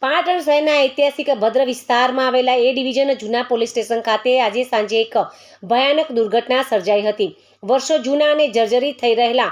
પાટણ શહેરના ઐતિહાસિક ભદ્ર વિસ્તારમાં આવેલા એ ડિવિઝન જૂના પોલીસ સ્ટેશન ખાતે આજે સાંજે એક ભયાનક દુર્ઘટના સર્જાઈ હતી। વર્ષો જૂના અને જર્જરિત થઈ રહેલા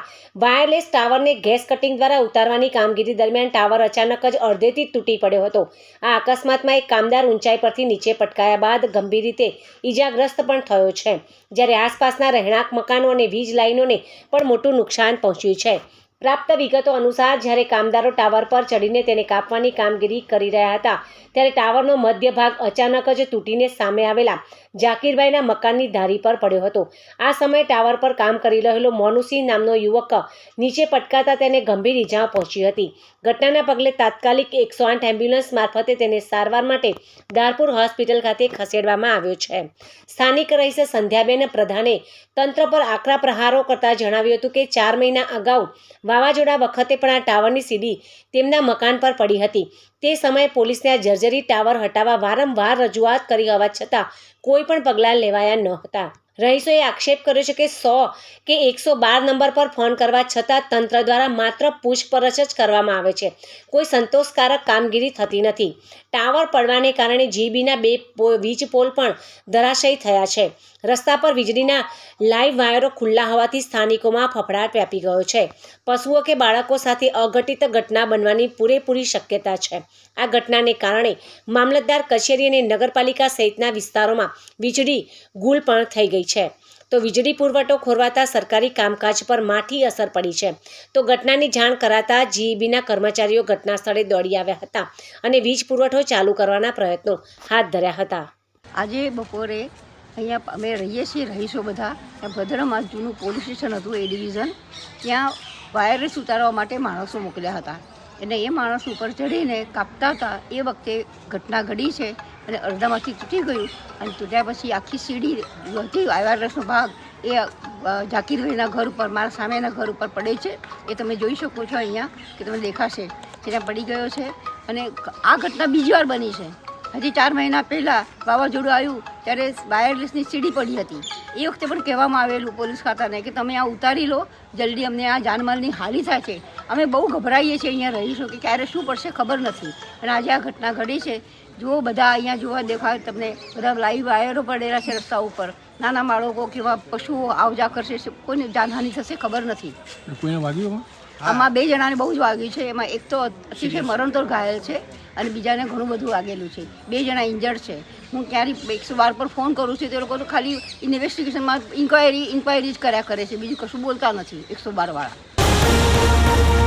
વાયરલેસ ટાવરને ગેસ કટિંગ દ્વારા ઉતારવાની કામગીરી દરમિયાન ટાવર અચાનક જ અડધેથી તૂટી પડ્યો હતો। આ અકસ્માતમાં એક કામદાર ઊંચાઈ પરથી નીચે પટકાયા બાદ ગંભીર રીતે ઈજાગ્રસ્ત પણ થયો છે, જ્યારે આસપાસના રહેણાંક મકાનો અને વીજ લાઇનોને પણ મોટું નુકસાન પહોંચ્યું છે। પ્રાપ્ત વિગતો અનુસાર જ્યારે કામદારો ટાવર પર ચડીને તેને કાપવાની કામગીરી કરી રહ્યા હતા, ત્યારે ટાવરનો મધ્ય ભાગ અચાનક જ તૂટીને સામે આવેલા જાકીરભાઈના મકાનની ધારી પર પડ્યો હતો। આ સમયે ટાવર પર કામ કરી રહેલો મોનુસિંહ નામનો યુવક નીચે પટકાતા તેને ગંભીર ઈજાઓ પહોંચી હતી। ઘટનાના પગલે તાત્કાલિક 108 એમ્બ્યુલન્સ મારફતે તેને સારવાર માટે દારપુર હોસ્પિટલ ખાતે ખસેડવામાં આવ્યો છે। સ્થાનિક રહીશ સંધ્યાબેન પ્રધાને તંત્ર પર આકરા પ્રહારો કરતા જણાવ્યું હતું કે 4 મહિના અગાઉ વાવાઝોડા વખતે પણ આ ટાવરની સીડી તેમના મકાન પર પડી હતી। તે સમયે પોલીસને આ જર્જરી ટાવર હટાવવા વારંવાર રજૂઆત કરી હોવા છતાં કોઈ પણ પગલાં લેવાયા ન હતા। રહીશોએ આક્ષેપ કર્યો છે કે 100 કે 112 નંબર પર ફોન કરવા છતાં તંત્ર દ્વારા માત્ર પૂછપરછ જ કરવામાં આવે છે, કોઈ સંતોષકારક કામગીરી થતી નથી। ટાવર પડવાને કારણે જીબીના 2 વીજ પોલ પણ ધરાશયી થયા છે। રસ્તા પર વીજળીના લાઈવ વાયરો ખુલ્લા હોવાથી સ્થાનિકોમાં ફફડાટ વ્યાપી ગયો છે। પશુઓ કે બાળકો સાથે અઘટિત ઘટના બનવાની પૂરેપૂરી શક્યતા છે। આ ઘટનાને કારણે મામલતદાર કચેરી અને નગરપાલિકા સહિતના વિસ્તારોમાં વીજળી ગુલ પણ થઈ ગઈ છે, તો વીજળી પુરવઠો ખોરવાતા સરકારી કામકાજ પર માઠી અસર પડી છે। તો ઘટનાની જાણ કરાતા જીઈબીના કર્મચારીઓ ઘટના સ્થળે દોડી આવ્યા હતા અને વીજ પુરવઠો ચાલુ કરવાના પ્રયત્નો હાથ ધર્યા હતા। આજે બપોરે અહીંયા અમે રહીએ છીએ રહીશો બધા, ત્યાં ભદ્રમાં જૂનું પોલીસ સ્ટેશન હતું એ ડિવિઝન, ત્યાં વાયરલેસ ઉતારવા માટે માણસો મોકલ્યા હતા અને એ માણસ ઉપર ચડીને કાપતા હતા એ વખતે ઘટના ઘડી છે અને અડધામાંથી તૂટી ગયું અને તૂટ્યા પછી આખી સીડી હતી વાયરલેસનો ભાગ એ જાકીરભાઈના ઘર ઉપર, મારા સામેના ઘર ઉપર પડે છે। એ તમે જોઈ શકો છો અહીંયા કે તમને દેખાશે ત્યાં પડી ગયો છે અને આ ઘટના બીજી વાર બની છે। હજી 4 મહિના પહેલાં વાવાઝોડું આવ્યું ત્યારે વાયરલેસની સીડી પડી હતી, એ વખતે પણ કહેવામાં આવેલું પોલીસ ખાતાને કે તમે આ ઉતારી લો, જલ્દી અમને આ જાનમાલની હાનિ થાય છે। અમે બહુ ગભરાઈએ છીએ અહીંયા રહીશું કે ક્યારે શું પડશે ખબર નથી અને આજે આ ઘટના ઘડી છે। જુઓ બધા અહીંયા જોવા દેખાય તમને બધા લાઈવ વાયરો પડેલા છે રસ્તા ઉપર, નાના બાળકો કેવા પશુઓ આવ જા કરશે, કોઈને જાનહાનિ થશે ખબર નથી। કોઈને વાગ્યું? આમાં 2 જણાને બહુ જ વાગ્યું છે, એમાં એક તો અતિશય મરણતોલ ઘાયલ છે અને બીજાને ઘણું બધું વાગેલું છે। 2 જણા ઇન્જર્ડ છે। હું ક્યારે 112 પર ફોન કરું છું તે લોકો તો ખાલી ઇન્વેસ્ટિગેશનમાં ઇન્ક્વાયરી જ કર્યા કરે છે, બીજું કશું બોલતા નથી 112 વાળા।